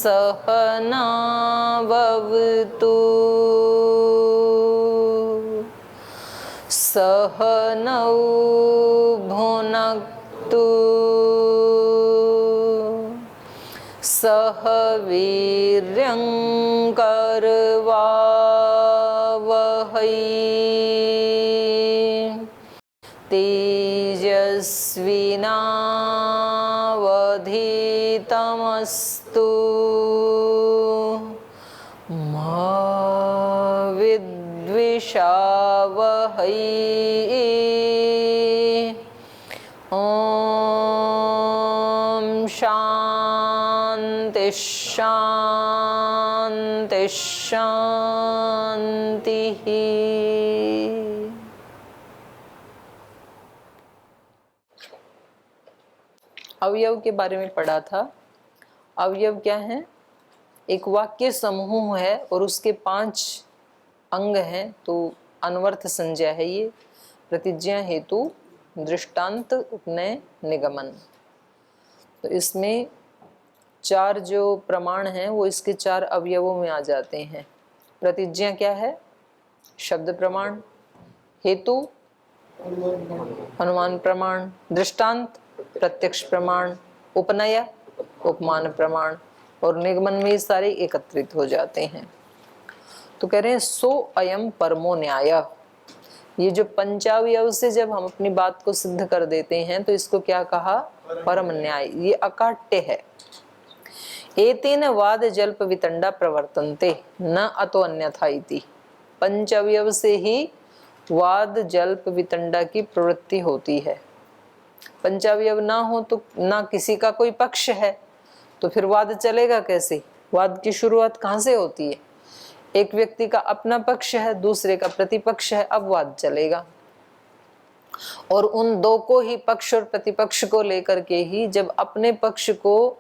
सहनावतु सहनौ भुनक्तु सह वीर्यं करवावहै तेजस्विनावधीतमस्तु मा विद्विषावहै। ॐ शान्ति शान्ति शान्तिः। अवयव के बारे में पढ़ा था। अवयव क्या है? एक वाक्य समूह है और उसके 5 अंग हैं, तो अन्वर्थ संज्ञा है ये। प्रतिज्ञा, हेतु, दृष्टांत, उपनय, निगमन। तो इसमें 4 जो प्रमाण हैं वो इसके 4 अवयवों में आ जाते हैं। प्रतिज्ञा क्या है? शब्द प्रमाण। हेतु अनुमान प्रमाण। दृष्टांत प्रत्यक्ष प्रमाण। उपनय उपमान प्रमाण। और निगमन में ये सारे एकत्रित हो जाते हैं। तो कह रहे हैं सो अयम परमो न्याय। ये जो पंचावयव से जब हम अपनी बात को सिद्ध कर देते हैं तो इसको क्या कहा? परम न्याय। ये अकाट्य है। एतेन वाद जल्प वितंडा प्रवर्तन्ते न अतो अन्यथा इति। पंचावयव से ही वाद जल्प वितंडा की प्रवृत्ति होती है। पंचावयव ना हो तो ना किसी का कोई पक्ष है, तो फिर वाद चलेगा कैसे? वाद की शुरुआत कहाँ से होती है? एक व्यक्ति का अपना पक्ष है, दूसरे का प्रतिपक्ष है, अब वाद चलेगा। और उन दो को ही, पक्ष और प्रतिपक्ष को लेकर के ही, जब अपने पक्ष को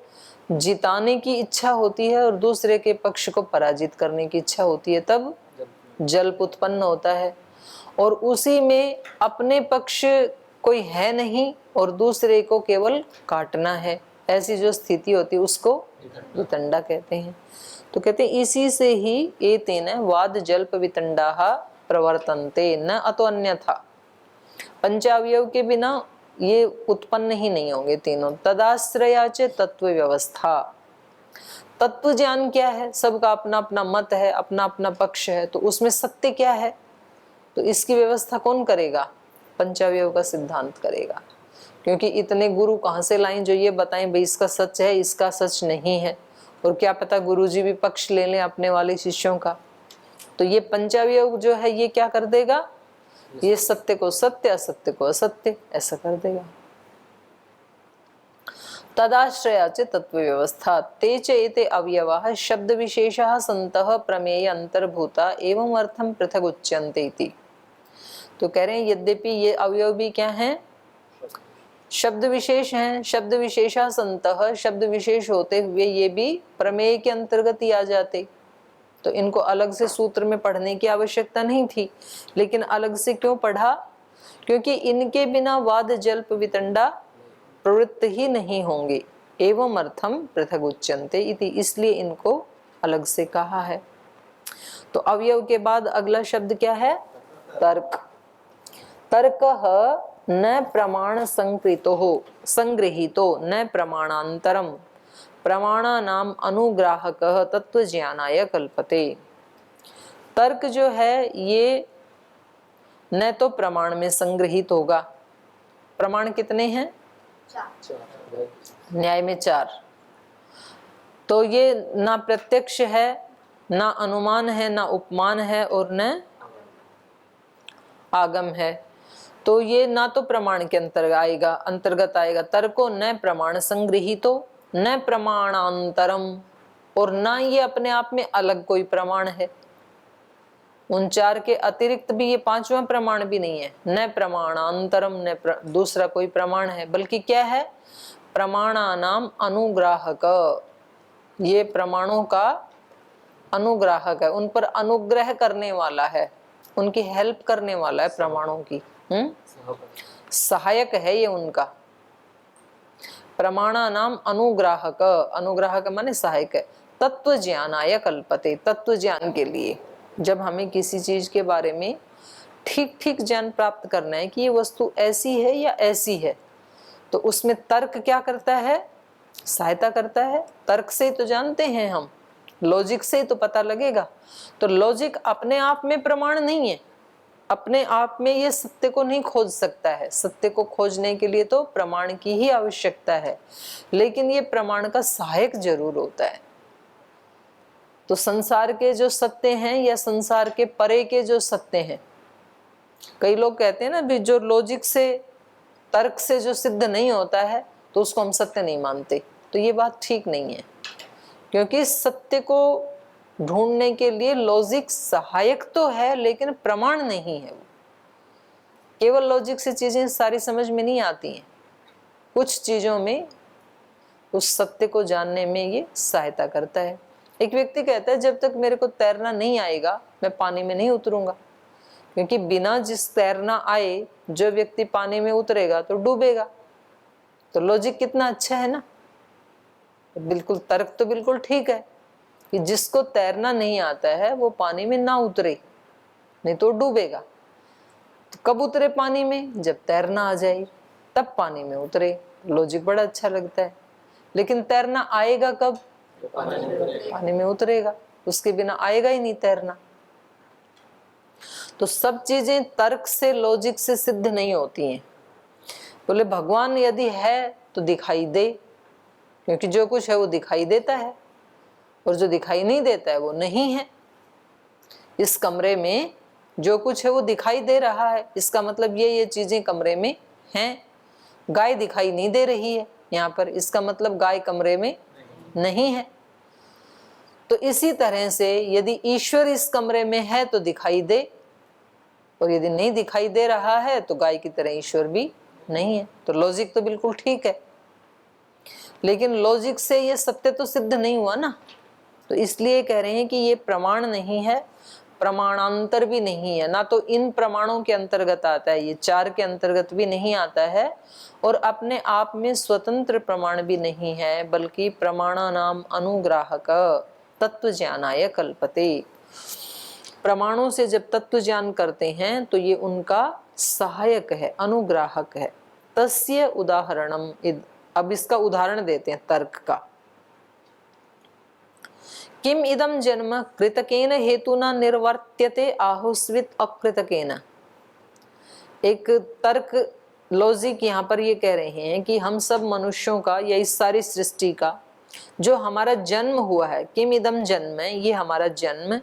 जिताने की इच्छा होती है और दूसरे के पक्ष को पराजित करने की इच्छा होती है, तब जल्प उत्पन्न होता है। और उसी में अपने पक्ष कोई है नहीं और दूसरे को केवल काटना है, ऐसी जो स्थिति होती है उसको वितंडा कहते हैं। तो कहते हैं इसी से ही एतेन वाद जल्प वितंडाः प्रवर्तन्ते न अतो अन्यथा। पंचावयव के बिना ये उत्पन्न ही नहीं होंगे तीनों। तदाश्रयाच तत्व व्यवस्था। तत्व ज्ञान क्या है? सबका अपना अपना मत है, अपना अपना पक्ष है, तो उसमें सत्य क्या है? तो इसकी व्यवस्था कौन करेगा? पंचावयव का सिद्धांत करेगा। क्योंकि इतने गुरु कहाँ से लाएं जो ये बताएं भाई इसका सच है, इसका सच नहीं है। और क्या पता गुरुजी भी पक्ष ले लें अपने वाले शिष्यों का। तो ये पंचावयव जो है ये क्या कर देगा? ये सत्य को सत्य, असत्य को असत्य, ऐसा कर देगा। तदाश्रयाच तत्व व्यवस्था तेच एते अवयवाः शब्द विशेषाः सन्तः प्रमेय अंतर्भूता एवं अर्थम पृथक उच्यन्ते इति। तो कह रहे हैं यद्यपि ये अवयव भी क्या हैं? शब्द विशेष हैं। शब्द विशेषा संतः, शब्द विशेष होते हुए ये भी प्रमेय के अंतर्गत ही आ जाते। तो इनको अलग से सूत्र में पढ़ने की आवश्यकता नहीं थी, लेकिन अलग से क्यों पढ़ा? क्योंकि इनके बिना वाद जल्प वितंडा प्रवृत्त ही नहीं होंगे। एवं अर्थम पृथक उच्यन्ते इति, इसलिए इनको अलग से कहा है। तो अवयव के बाद अगला शब्द क्या है? तर्क। तर्क न प्रमाण संगृहीतो न प्रमाणांतरम प्रमाणानाम अनुग्राहकः तत्वज्ञानाय कल्पते। तर्क जो है ये न तो प्रमाण में संग्रहित होगा। प्रमाण कितने हैं? 4। न्याय में 4। तो ये ना प्रत्यक्ष है, ना अनुमान है, ना उपमान है और न आगम है। तो ये ना तो प्रमाण के अंतर्गत आएगा। तर्को न प्रमाण संगृहीतो न प्रमाणांतरम, और ना ये अपने आप में अलग कोई प्रमाण है। उन 4 के अतिरिक्त भी ये 5वां प्रमाण भी नहीं है। न प्रमाणांतरम, न दूसरा कोई प्रमाण है, बल्कि क्या है? प्रमाणानाम अनुग्राहक। ये प्रमाणों का अनुग्राहक है, उन पर अनुग्रह करने वाला है, उनकी हेल्प करने वाला है प्रमाणों की। सहायक है ये उनका। प्रमाणानाम अनुग्राहक, अनुग्राहक माने सहायक है। तत्व ज्ञानाय कल्पते, तत्व ज्ञान के लिए जब हमें किसी चीज के बारे में ठीक ठीक ज्ञान प्राप्त करना है कि ये वस्तु ऐसी है या ऐसी है, तो उसमें तर्क क्या करता है, सहायता करता है। तर्क से तो जानते हैं हम, लॉजिक से तो पता लगेगा। तो लॉजिक अपने आप में प्रमाण नहीं है, अपने आप में ये सत्य को नहीं खोज सकता है। सत्य को खोजने के लिए तो प्रमाण की ही आवश्यकता है, लेकिन ये प्रमाण का सहायक जरूर होता है। तो संसार के जो सत्य हैं या संसार के परे के जो सत्य हैं, कई लोग कहते हैं ना भी जो लॉजिक से, तर्क से जो सिद्ध नहीं होता है तो उसको हम सत्य नहीं मानते। तो ये बात ठीक नहीं है, क्योंकि सत्य को ढूंढने के लिए लॉजिक सहायक तो है लेकिन प्रमाण नहीं है। वो केवल लॉजिक से चीजें सारी समझ में नहीं आती हैं, कुछ चीजों में उस सत्य को जानने में ये सहायता करता है। एक व्यक्ति कहता है जब तक मेरे को तैरना नहीं आएगा मैं पानी में नहीं उतरूंगा, क्योंकि बिना जिस तैरना आए जो व्यक्ति पानी में उतरेगा तो डूबेगा। तो लॉजिक कितना अच्छा है ना, बिल्कुल तर्क तो बिल्कुल ठीक है कि जिसको तैरना नहीं आता है वो पानी में ना उतरे, नहीं तो डूबेगा। तो कब उतरे पानी में, जब तैरना आ जाए तब पानी में उतरे। लॉजिक बड़ा अच्छा लगता है, लेकिन तैरना आएगा कब, पानी में उतरेगा, उसके बिना आएगा ही नहीं तैरना। तो सब चीजें तर्क से, लॉजिक से सिद्ध नहीं होती हैं। बोले भगवान यदि है तो दिखाई दे, क्योंकि जो कुछ है वो दिखाई देता है, और जो दिखाई नहीं देता है वो नहीं है। इस कमरे में जो कुछ है वो दिखाई दे रहा है, इसका मतलब ये चीजें कमरे में हैं। गाय दिखाई नहीं दे रही है यहाँ पर, इसका मतलब गाय कमरे में नहीं है। तो इसी तरह से यदि ईश्वर इस कमरे में है तो दिखाई दे, और यदि नहीं दिखाई दे रहा है तो गाय की तरह ईश्वर भी नहीं है। तो लॉजिक तो बिल्कुल ठीक है, लेकिन लॉजिक से ये सत्य तो सिद्ध नहीं हुआ ना। तो इसलिए कह रहे हैं कि ये प्रमाण नहीं है, प्रमाणांतर भी नहीं है, ना तो इन प्रमाणों के अंतर्गत आता है, ये चार के अंतर्गत भी नहीं आता है, और अपने आप में स्वतंत्र प्रमाण भी नहीं है, बल्कि प्रमाणानाम अनुग्राहक तत्व ज्ञानाय कल्पते। प्रमाणों से जब तत्व ज्ञान करते हैं तो ये उनका सहायक है, अनुग्राहक है। तस्य उदाहरणम, अब इसका उदाहरण देते हैं तर्क का। किम इदम जन्म कृतकेन हेतुना निर्वर्त्यते आहुस्वित अकृतकेन। एक तर्क, लॉजिक यहाँ पर ये कह रहे हैं कि हम सब मनुष्यों का या इस सारी सृष्टि का जो हमारा जन्म हुआ है, किम इदम जन्म है, ये हमारा जन्म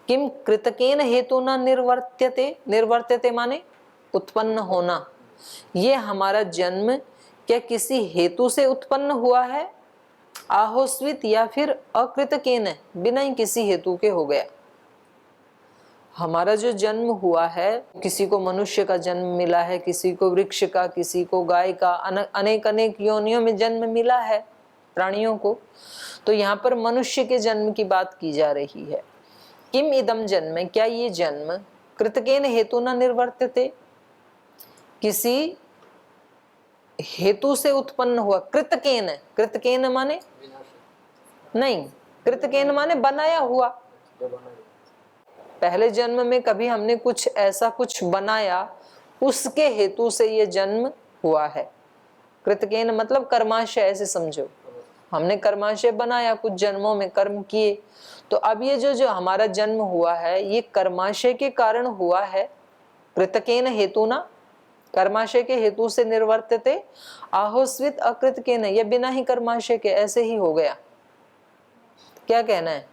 किम कृतकेन हेतुना निर्वर्त्यते, निर्वर्त्यते माने उत्पन्न होना, ये हमारा जन्म क्या किसी हेतु से उत्पन्न हुआ है, आहोस्वित या फिर अकृतकेन, बिना ही किसी हेतु के हो गया। हमारा जो जन्म हुआ है, किसी को मनुष्य का जन्म मिला है, किसी को वृक्ष का, किसी को गाय का, अनेक अनेक योनियों में जन्म मिला है प्राणियों को। तो यहाँ पर मनुष्य के जन्म की बात की जा रही है। किम इदम जन्म, क्या ये जन्म कृतकेन हेतु न निर्वर्त्यते, किसी हेतु से उत्पन्न हुआ। कृतकेन, कृतकेन माने नहीं, कृतकेन माने बनाया हुआ। पहले जन्म में कभी हमने कुछ ऐसा कुछ बनाया, उसके हेतु से ये जन्म हुआ है। कृतकेन मतलब कर्माशय, ऐसे समझो, हमने कर्माशय बनाया, कुछ जन्मों में कर्म किए। तो अब ये जो हमारा जन्म हुआ है ये कर्माशय के कारण हुआ है। कृतकेन हेतु ना, कर्माशय के हेतु से निर्वर्त्यते, आहोस्वित अकृतकेन, ये बिना ही कर्माशय के ऐसे ही हो गया। क्या कहना है?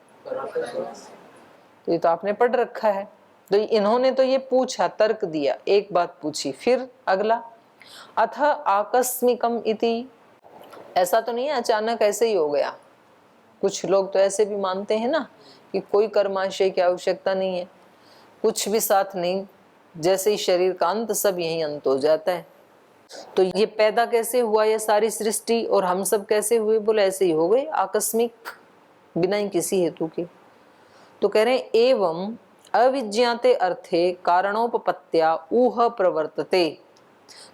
तो ये तो आपने पढ़ रखा है। तो इन्होंने तो ये पूछा, तर्क दिया, एक बात पूछी, फिर अगला अथ आकस्मिकम इति, ऐसा तो नहीं है अचानक ऐसे ही हो गया। कुछ लोग तो ऐसे भी मानते हैं ना कि कोई कर्माशय की आवश्यकता नहीं है, कुछ भी साथ नहीं, जैसे ही शरीर का अंत सब यही अंत हो जाता है। तो ये पैदा कैसे हुआ ये सारी सृष्टि, और हम सब कैसे हुए? बोले ऐसे ही हो गए, आकस्मिक, बिना ही किसी हेतु के। तो कह रहे हैं एवं अविज्ञाते अर्थे कारणोपपत्त्या ऊह प्रवर्तते।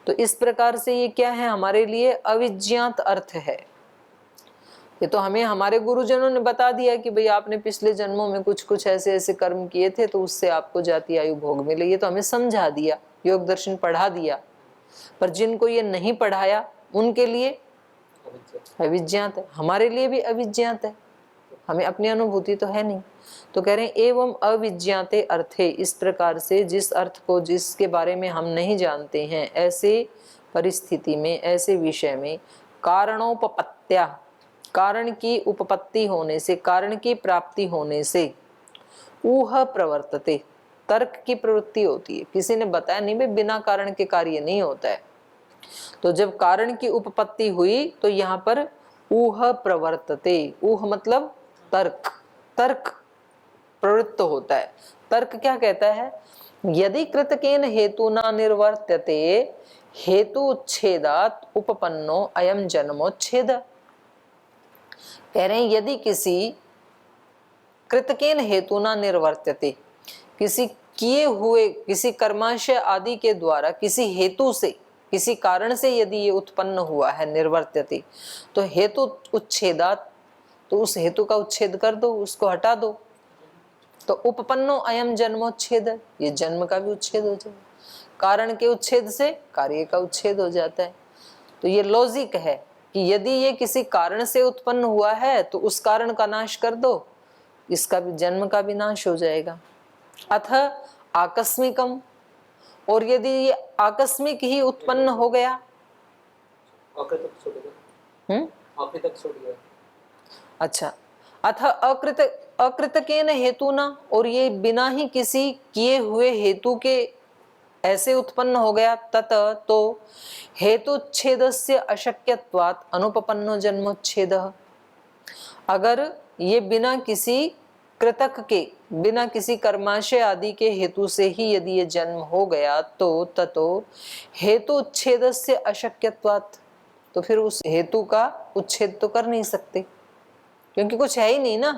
तो इस प्रकार से ये क्या है, हमारे लिए अविज्ञात अर्थ है। ये तो हमें हमारे गुरुजनों ने बता दिया कि भाई आपने पिछले जन्मों में कुछ कुछ ऐसे ऐसे कर्म किए थे तो उससे आपको जाति आयु भोग मिले, ये तो हमें समझा दिया, योग दर्शन पढ़ा दिया। पर जिनको ये नहीं पढ़ाया उनके लिए अविज्ञात है, हमारे लिए भी अविज्ञात है, हमें अपनी अनुभूति तो है नहीं। तो कह रहे हैं एवं अविज्ञाते अर्थे, इस प्रकार से जिस अर्थ को जिसके बारे में हम नहीं जानते हैं, ऐसे परिस्थिति में, ऐसे विषय में कारणोपपत्त्या, कारण की उपपत्ति होने से, कारण की प्राप्ति होने से, ऊह प्रवर्तते, तर्क की प्रवृत्ति होती है। किसी ने बताया नहीं भाई बिना कारण के कार्य नहीं होता है, तो जब कारण की उपपत्ति हुई तो यहाँ पर ऊह प्रवर्तते, ऊह मतलब तर्क, तर्क प्रवृत्त होता है। तर्क क्या कहता है? यदि कृतकेन हेतुना निर्वर्त्यते हेतु उच्छेदात उपपन्नो अयम जन्मोच्छेद। कह रहे हैं यदि किसी कृतकेन हेतुना निर्वर्त्यते, किसी किए हुए, किसी कर्माशय आदि के द्वारा, किसी हेतु से, किसी कारण से यदि ये उत्पन्न हुआ है, निर्वर्त्यते, तो हेतु उच्छेदात, तो उस हेतु का उच्छेद कर दो, उसको हटा दो, तो उपपन्नो अयम जन्मोच्छेद, ये जन्म का भी उच्छेद हो जाएगा। कारण के उच्छेद से कार्य का उच्छेद हो जाता है। तो ये लॉजिक है कि यदि ये किसी कारण से उत्पन्न हुआ है तो उस कारण का नाश कर दो, इसका भी, जन्म का भी नाश हो जाएगा। अथ आकस्मिकम, और यदि ये आकस्मिक ही उत्पन्न हो गया, अच्छा, अथ अकृतकेन हेतुना, और ये बिना ही किसी किए हुए हेतु के ऐसे उत्पन्न हो गया, तत तो हेतुच्छेदस्य अशक्यत्वात् अनुपपन्नो जन्मोच्छेदः। अगर ये बिना किसी कृतक के, बिना किसी कर्माशय आदि के हेतु से ही यदि ये जन्म हो गया तो ततो हेतु उच्छेदस्य अशक्यत्वात्, तो फिर उस हेतु का उच्छेद तो कर नहीं सकते क्योंकि कुछ है ही नहीं ना।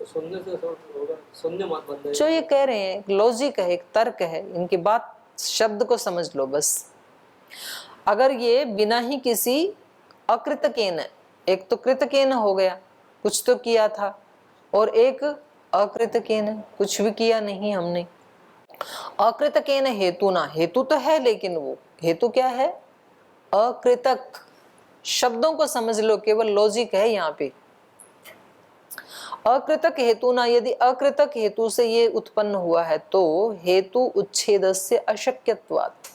तो सुनने से होगा, शून्य मत बन जाएगा। जो ये कह रहे हैं एक लॉजिक है, एक तर्क है, इनकी बात शब्द को समझ लो बस। अगर ये बिना ही किसी अकृतकेन, एक तो कृतकेन हो गया, कुछ तो किया था, और एक अकृतकेन, कुछ भी किया नहीं हमने। अकृतकेन हेतु ना, हेतु तो है लेकिन वो हेतु क्या है? अकृतक। शब्दों को समझ लो, केवल लॉजिक है यहाँ पे। अकृतक हेतु ना, यदि अकृतक हेतु से ये उत्पन्न हुआ है तो हेतु उच्छेदस्य अशक्यत्वात्,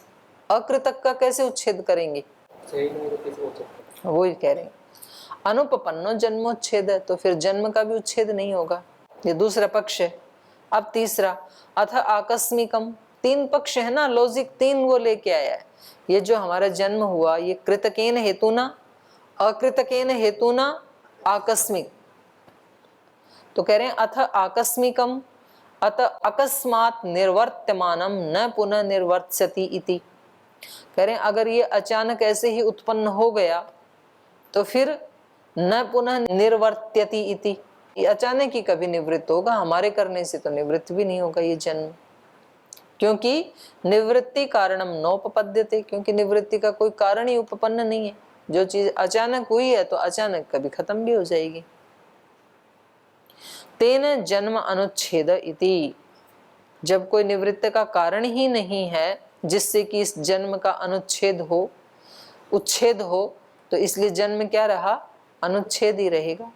अकृतक का कैसे उच्छेद करेंगे? सही नहीं तो कैसे हो सकता? वो ही कह रहे हैं अनुपपन्नो जन्मोच्छेद, तो फिर जन्म का भी उच्छेद नहीं होगा। ये दूसरा पक्ष है। अब तीसरा, अथ आकस्मिकम, तीन पक्ष है ना, लॉजिक तीन वो लेके आया है। ये जो हमारा जन्म हुआ ये कृतकेन हेतुना, अकृतकेन हेतुना, आकस्मिक। तो कह रहे हैं अथ आकस्मिकम, अत अकस्मात निर्वर्त्यमानम न पुनः निर्वर्त्यति इति। कह रहे हैं अगर ये अचानक ऐसे ही उत्पन्न हो गया तो फिर न पुनः निर्वर्त्यति इति, ये अचानक ही कभी निवृत्त होगा, हमारे करने से तो निवृत्त भी नहीं होगा ये जन्म, क्योंकि निवृत्ति कारणम नोपपद्यते, क्योंकि निवृत्ति का कोई कारण ही उपपन्न नहीं है। जो चीज अचानक हुई है तो अचानक कभी खत्म भी हो जाएगी। तेन जन्म अनुच्छेद इति, जब कोई निवृत्ति का कारण ही नहीं है जिससे कि इस जन्म का अनुच्छेद हो, उच्छेद हो, तो इसलिए जन्म क्या रहा? अनुच्छेद ही रहेगा।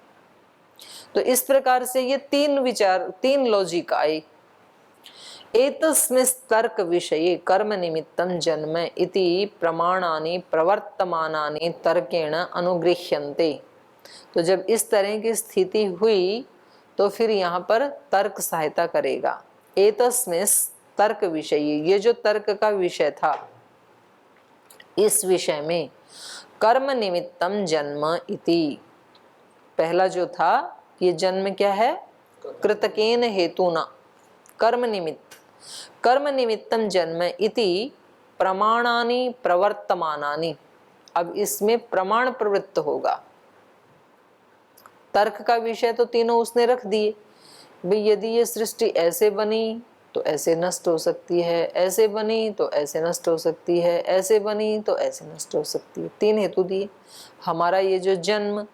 तो इस प्रकार से ये तीन विचार, तीन लॉजिक आए। एतस्मिन् तर्क विषये कर्म निमित्तं जन्म इति प्रमाणानि प्रवर्तमानानि तर्केण अनुगृह्यन्ते। तो जब इस तरह की स्थिति हुई तो फिर यहाँ पर तर्क सहायता करेगा। एतस्मिन् तर्क विषय, ये जो तर्क का विषय था, इस विषय में कर्म निमित्तम जन्म इति, पहला जो था ये जन्म क्या है? कृतकेन हेतुना, कर्म निमित्त, कर्म निमित्तम जन्म इति प्रमाणानि प्रवर्तमानानि। अब इसमें प्रमाण प्रवृत्त होगा। तर्क का विषय तो तीनों उसने रख दिए, भाई यदि ये सृष्टि ऐसे बनी तो ऐसे नष्ट हो सकती है, ऐसे बनी तो ऐसे नष्ट हो सकती है, ऐसे बनी तो ऐसे नष्ट हो सकती है। 3 हेतु दिए। हमारा ये जो जन्म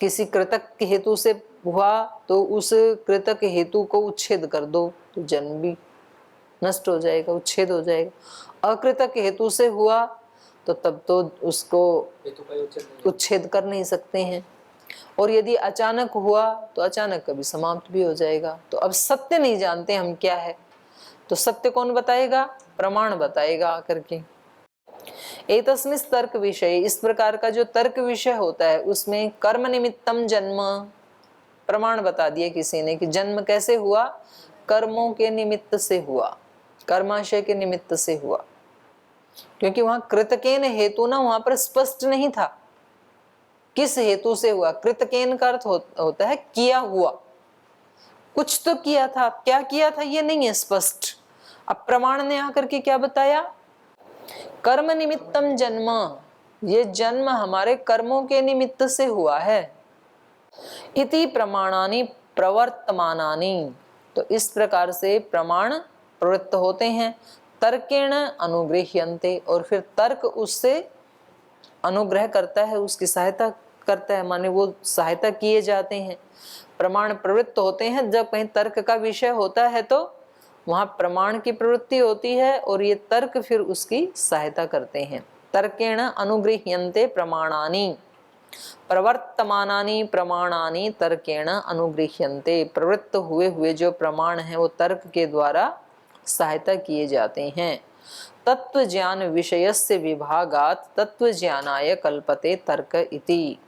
किसी कृतक के हेतु से हुआ तो उस कृतक हेतु को उच्छेद कर दो तो जन्म भी नष्ट हो जाएगा, उच्छेद हो जाएगा। अकृतक हेतु से हुआ तो तब तो उसको उच्छेद कर नहीं सकते हैं। और यदि अचानक हुआ तो अचानक कभी समाप्त भी हो जाएगा। तो अब सत्य नहीं जानते हम क्या है, तो सत्य कौन बताएगा? प्रमाण बताएगा करके। एतस्मिन् तर्क विषय, इस प्रकार का जो तर्क विषय होता है उसमें कर्म निमित्तम जन्म, प्रमाण बता दिए किसी ने कि जन्म कैसे हुआ, कर्मों के निमित्त से हुआ, कर्माशय के निमित्त से हुआ। क्योंकि वहां कृतकेन हेतु ना वहां पर स्पष्ट नहीं था किस हेतु से हुआ। कृतकेन का अर्थ होता है किया हुआ, कुछ तो किया था, क्या किया था ये नहीं है स्पष्ट। अब प्रमाण ने आकर के क्या बताया, कर्म निमित्तम जन्म, ये जन्म हमारे कर्मों के निमित्त से हुआ है। इति प्रमाणानि प्रवर्तमानानि, तो इस प्रकार से प्रमाण प्रवृत्त होते हैं। तर्केण अनुगृह्यन्ते, और फिर तर्क उससे अनुग्रह करता है, उसकी सहायता करता है, माने वो सहायता किए जाते हैं। प्रमाण प्रवृत्त होते हैं। जब कहीं तर्क का विषय होता है तो वहां प्रमाण की प्रवृत्ति होती है और ये तर्क फिर उसकी सहायता करते हैं। तर्केण अनुगृह्यन्ते प्रमाणानि प्रवर्तमानानि प्रमाणानि तर्केण अनुगृह्यन्ते, प्रवृत्त हुए हुए जो प्रमाण हैं वो तर्क के द्वारा सहायता किए जाते हैं। तत्व ज्ञान विषयस्य विभागात् तत्व ज्ञानाय कल्पते तर्क इति।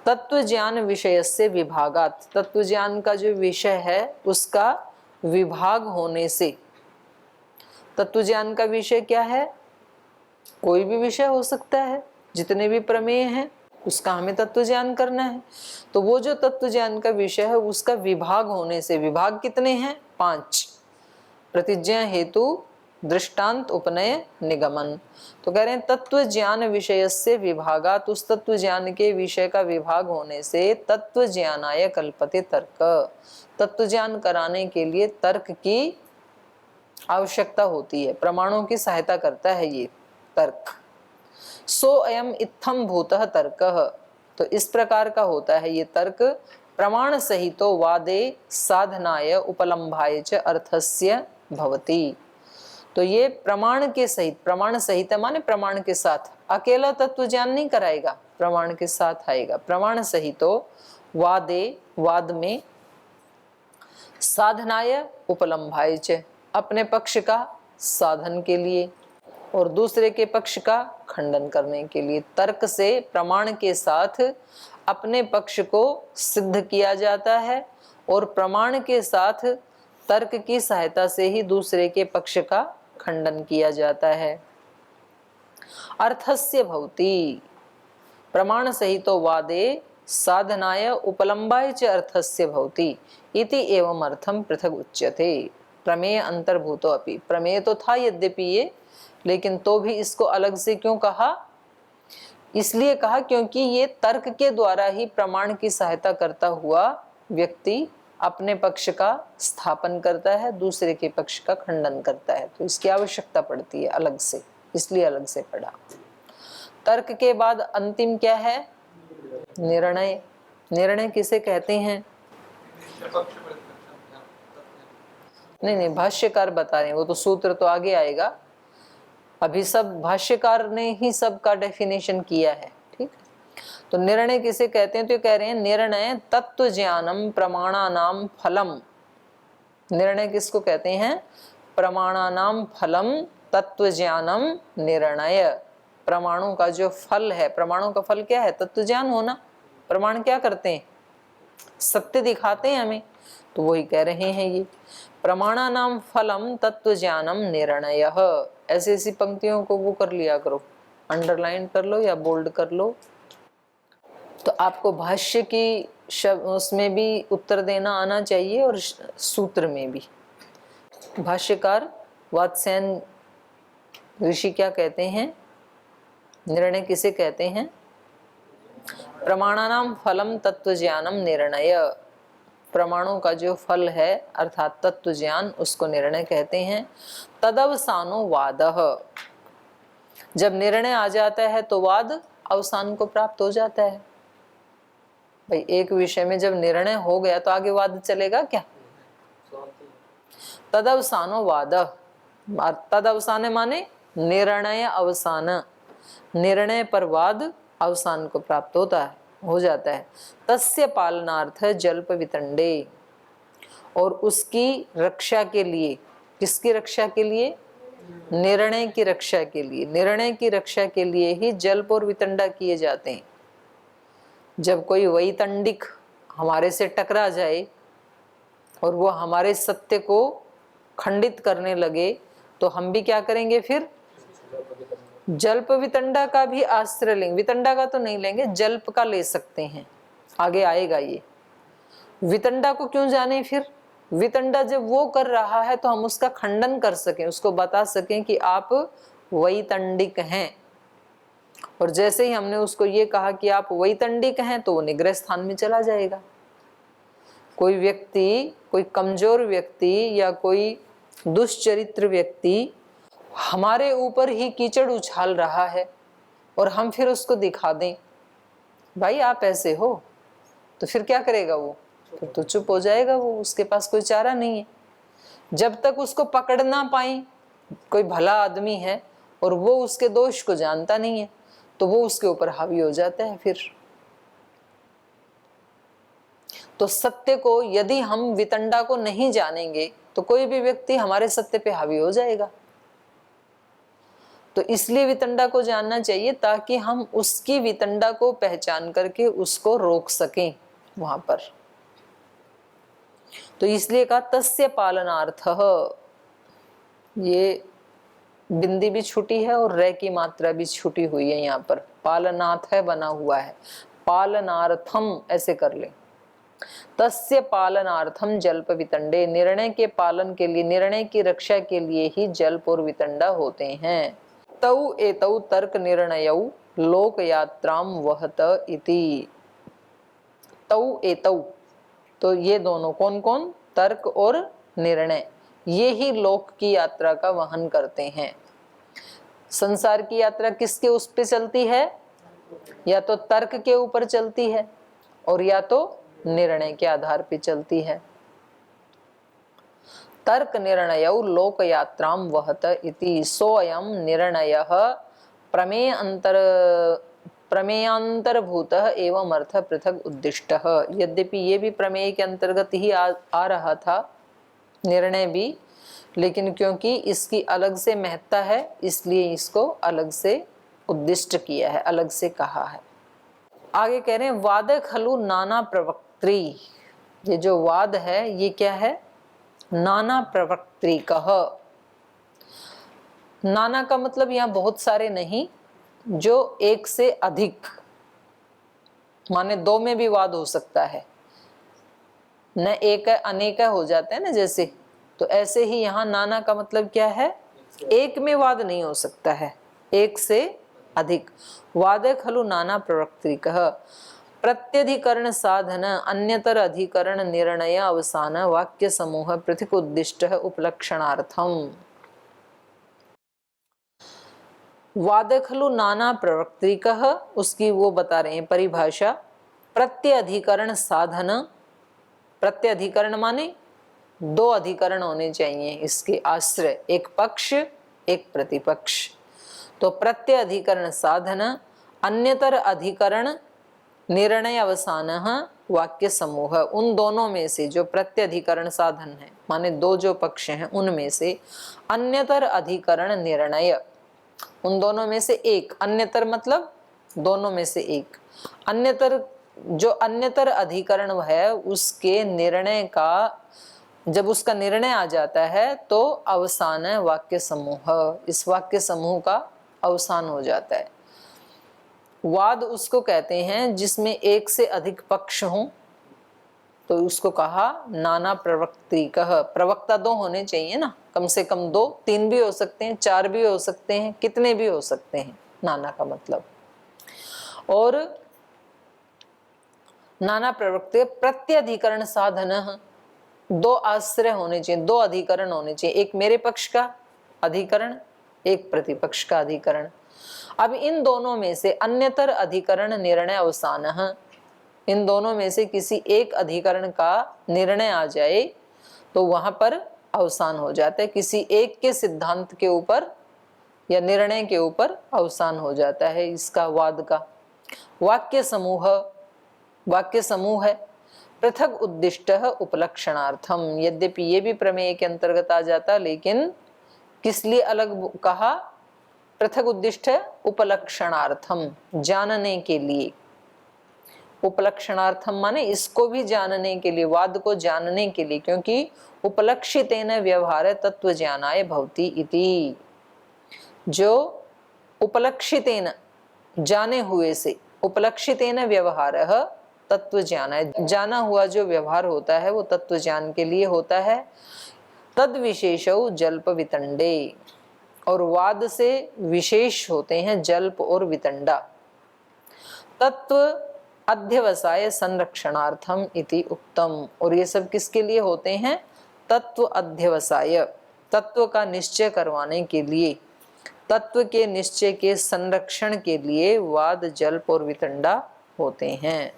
तत्व ज्ञान विषयस्य विभागात्, तत्व ज्ञान का जो विषय है उसका विभाग होने से। तत्व ज्ञान का विषय क्या है? कोई भी विषय हो सकता है, जितने भी प्रमेय हैं उसका हमें तत्व ज्ञान करना है। तो वो जो तत्व ज्ञान का विषय है उसका विभाग होने से, विभाग कितने हैं? 5, प्रतिज्ञा हेतु दृष्टांत उपनय निगमन। तो कह रहे हैं तत्व ज्ञान विषयस्य विभागात्, उस तत्व ज्ञान के विषय का विभाग होने से तत्व ज्ञानाय कल्पते तर्क, तत्व ज्ञान कराने के लिए तर्क की आवश्यकता होती है, प्रमाणों की सहायता करता है ये तर्क। सो अयम इत्थम भूतः तर्कः, तो इस प्रकार का होता है ये तर्क। प्रमाण सहितो वादे साधनाय उपलम्भाय च अर्थस्य भवति, तो ये प्रमाण के सहित, प्रमाण सहित माने प्रमाण के साथ, अकेला तत्व ज्ञान नहीं कराएगा, प्रमाण के साथ आएगा। प्रमाण सहितो वादे, वाद में, साधनाय उपलम्भाय च, अपने पक्ष का साधन के लिए और दूसरे के पक्ष का खंडन करने के लिए। तर्क से प्रमाण के साथ अपने पक्ष को सिद्ध किया जाता है और प्रमाण के साथ तर्क की सहायता से ही दूसरे के पक्ष का खंडन किया जाता है। अर्थस्य भवति, प्रमाण सहितो वादे साधनाय उपलम्बाय च अर्थस्य भवति इति एवं अर्थम पृथक उच्यते। प्रमेय अंतर्भूतो अपि, प्रमेय तो था यद्यपि ये, लेकिन तो भी इसको अलग से क्यों कहा? इसलिए कहा क्योंकि ये तर्क के द्वारा ही प्रमाण की सहायता करता हुआ व्यक्ति अपने पक्ष का स्थापन करता है, दूसरे के पक्ष का खंडन करता है, तो इसकी आवश्यकता पड़ती है अलग से, इसलिए अलग से पढ़ा। तर्क के बाद अंतिम क्या है? निर्णय। निर्णय किसे कहते हैं? नहीं, भाष्यकार बता रहे हैं, वो तो सूत्र तो आगे आएगा, अभी सब भाष्यकार ने ही सबका डेफिनेशन किया है, ठीक है। तो निर्णय किसे कहते हैं? तो कह रहे हैं निर्णय तत्व ज्ञानम प्रमाणानाम फलम। निर्णय किसको कहते हैं? प्रमाणानाम फलम तत्व ज्ञानम निर्णय। प्रमाणों का जो फल है, प्रमाणों का फल क्या है? तत्व ज्ञान होना। प्रमाण क्या करते हैं? सत्य दिखाते हैं हमें, तो वही कह रहे हैं ये प्रमाणानाम फलम तत्व ज्ञानम निर्णय। ऐसी ऐसी पंक्तियों को वो कर लिया करो, अंडरलाइन कर लो या बोल्ड कर लो, तो आपको भाष्य की उसमें भी उत्तर देना आना चाहिए और सूत्र में भी। भाष्यकार वात्स्यायन ऋषि क्या कहते हैं? निर्णय किसे कहते हैं? प्रमाणानाम फलम तत्व ज्ञानम निर्णय। प्रमाणों का जो फल है अर्थात तत्व ज्ञान, उसको निर्णय कहते हैं। तदवसानो वादः, जब निर्णय आ जाता है तो वाद अवसान को प्राप्त हो जाता है। भाई एक विषय में जब निर्णय हो गया तो आगे वाद चलेगा क्या? शांति। तदवसानो वादः, तदवसान माने निर्णय अवसान, निर्णय पर वाद अवसान को प्राप्त होता है, हो जाता है। तस्य पालनार्थ जल्प वितंडे, और उसकी रक्षा के लिए, किसकी रक्षा के लिए? निर्णय की रक्षा के लिए। निर्णय की रक्षा के लिए ही जल्प और वितंडा किए जाते हैं। जब कोई वैतंडिक हमारे से टकरा जाए और वो हमारे सत्य को खंडित करने लगे तो हम भी क्या करेंगे? फिर जल्प वितंडा का भी आश्रय लेंगे। वितंडा का तो नहीं लेंगे, जल्प का ले सकते हैं, आगे आएगा ये। वितंडा को क्यों जाने? फिर वितंडा जब वो कर रहा है तो हम उसका खंडन कर सकें, उसको बता सकें कि आप वैतंडिक हैं। और जैसे ही हमने उसको ये कहा कि आप वैतंडिक हैं तो वो निग्रह स्थान में चला जाएगा। कोई व्यक्ति, कोई कमजोर व्यक्ति या कोई दुष्चरित्र व्यक्ति हमारे ऊपर ही कीचड़ उछाल रहा है और हम फिर उसको दिखा दें भाई आप ऐसे हो, तो फिर क्या करेगा वो? फिर तो चुप हो जाएगा वो, उसके पास कोई चारा नहीं है। जब तक उसको पकड़ ना पाए, कोई भला आदमी है और वो उसके दोष को जानता नहीं है तो वो उसके ऊपर हावी हो जाता है। फिर तो सत्य को यदि हम वितंडा को नहीं जानेंगे तो कोई भी व्यक्ति हमारे सत्य पे हावी हो जाएगा। तो इसलिए वितंडा को जानना चाहिए ताकि हम उसकी वितंडा को पहचान करके उसको रोक सकें वहां पर। तो इसलिए कहा तस्य पालनार्थः, ये बिंदी भी छुटी है और रे की मात्रा भी छुटी हुई है यहाँ पर, पालनाथ है बना हुआ है, पालनार्थम ऐसे कर ले। तस्य पालनार्थम जल्प वितंडे, निर्णय के पालन के लिए, निर्णय की रक्षा के लिए ही जल्प और वितंडा होते हैं। तौ एतौ तर्क निर्णयौ लोक यात्राम वहत इति। तौ एतौ, तो ये दोनों कौन कौन? तर्क और निर्णय, ये ही लोक की यात्रा का वहन करते हैं। संसार की यात्रा किसके उस पे चलती है? या तो तर्क के ऊपर चलती है और या तो निर्णय के आधार पे चलती है। तर्क निर्णयौ लोक यात्राम वहत इति सोऽयं निर्णयः प्रमेयांतरभूतः एवं अर्थ पृथक उद्दिष्टः। यद्यपि ये भी प्रमेय के अंतर्गत ही आ रहा था निर्णय भी, लेकिन क्योंकि इसकी अलग से महत्ता है इसलिए इसको अलग से उद्दिष्ट किया है, अलग से कहा है। आगे कह रहे हैं वाद खलु नाना प्रवक्त्री। ये जो वाद है ये क्या है? नाना प्रवक्त्रिकः। नाना का मतलब यहाँ बहुत सारे नहीं, जो एक से अधिक, माने दो में भी वाद हो सकता है, न एक है अनेक हो जाता है ना जैसे, तो ऐसे ही यहाँ नाना का मतलब क्या है? एक में वाद नहीं हो सकता है, एक से अधिक। वाद खलु नाना प्रवक्त्रिकः प्रत्यधिकरण साधन अन्यतर अधिकरण निर्णय अवसान वाक्य समूह पृथक उद्दिष्ट उपलक्षणार्थम। वाद खलु नाना प्रवक्त्रिकः, उसकी वो बता रहे हैं परिभाषा। प्रत्यधिकरण साधन, प्रत्यधिकरण माने दो अधिकरण होने चाहिए इसके आश्रय, एक पक्ष एक प्रतिपक्ष। तो प्रत्यधिकरण साधन अन्यतर अधिकरण निर्णय अवसान वाक्य समूह, उन दोनों में से जो प्रत्यधिकरण साधन है माने दो जो पक्ष हैं उनमें से अन्यतर अधिकरण निर्णय, उन दोनों में से एक, अन्यतर मतलब दोनों में से एक, अन्यतर जो अन्यतर अधिकरण है उसके निर्णय का, जब उसका निर्णय आ जाता है तो अवसान है वाक्य समूह, इस वाक्य समूह का अवसान हो जाता है। वाद उसको कहते हैं जिसमें एक से अधिक पक्ष हों, तो उसको कहा नाना प्रवक्त्रिकः। प्रवक्ता दो होने चाहिए ना, कम से कम दो, तीन भी हो सकते हैं, चार भी हो सकते हैं, कितने भी हो सकते हैं नाना का मतलब। और नाना प्रवृत्ति प्रत्यधिकरण साधन, दो आश्रय होने चाहिए, दो अधिकरण होने चाहिए, एक मेरे पक्ष का अधिकरण, एक प्रतिपक्ष का अधिकरण। अब इन दोनों में से अन्यतर अधिकरण निर्णय अवसान, इन दोनों में से किसी एक अधिकरण का निर्णय आ जाए तो वहां पर अवसान हो जाता है, किसी एक के सिद्धांत के ऊपर या निर्णय के ऊपर अवसान हो जाता है इसका वाद का। वाक्य समूह है पृथक उद्दिष्ट उपलक्षणार्थम, यद्यपि ये भी प्रमेय के अंतर्गत आ जाता, लेकिन किस लिए अलग कहा? पृथक उद्दिष्ट उपलक्षणार्थम, जानने के लिए। उपलक्षणार्थम माने इसको भी जानने के लिए, वाद को जानने के लिए, क्योंकि उपलक्षितेन व्यवहार तत्व ज्ञानाय भवति इति, जो उपलक्षितेन जाने हुए से, उपलक्षितेन व्यवहार तत्व ज्ञानाय, जाना हुआ जो व्यवहार होता है वो तत्व ज्ञान के लिए होता है। तद विशेषौ जल्प वितंडे, और वाद से विशेष होते हैं जल्प और वितंडा। तत्व अध्यवसाय संरक्षणार्थम इति उक्तम, और ये सब किसके लिए होते हैं? तत्व अध्यवसाय, तत्व का निश्चय करवाने के लिए, तत्व के निश्चय के संरक्षण के लिए वाद जल्प और वितंडा होते हैं।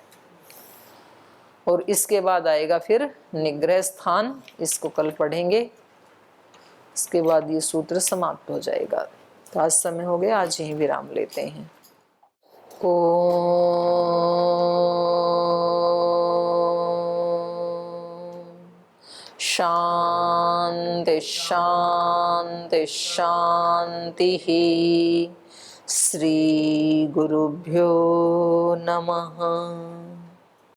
और इसके बाद आएगा फिर निग्रह स्थान, इसको कल पढ़ेंगे, इसके बाद ये सूत्र समाप्त हो जाएगा। तो आज समय हो गया, आज यहीं विराम लेते हैं। शांति शांति शांति। श्री गुरुभ्यो नमः।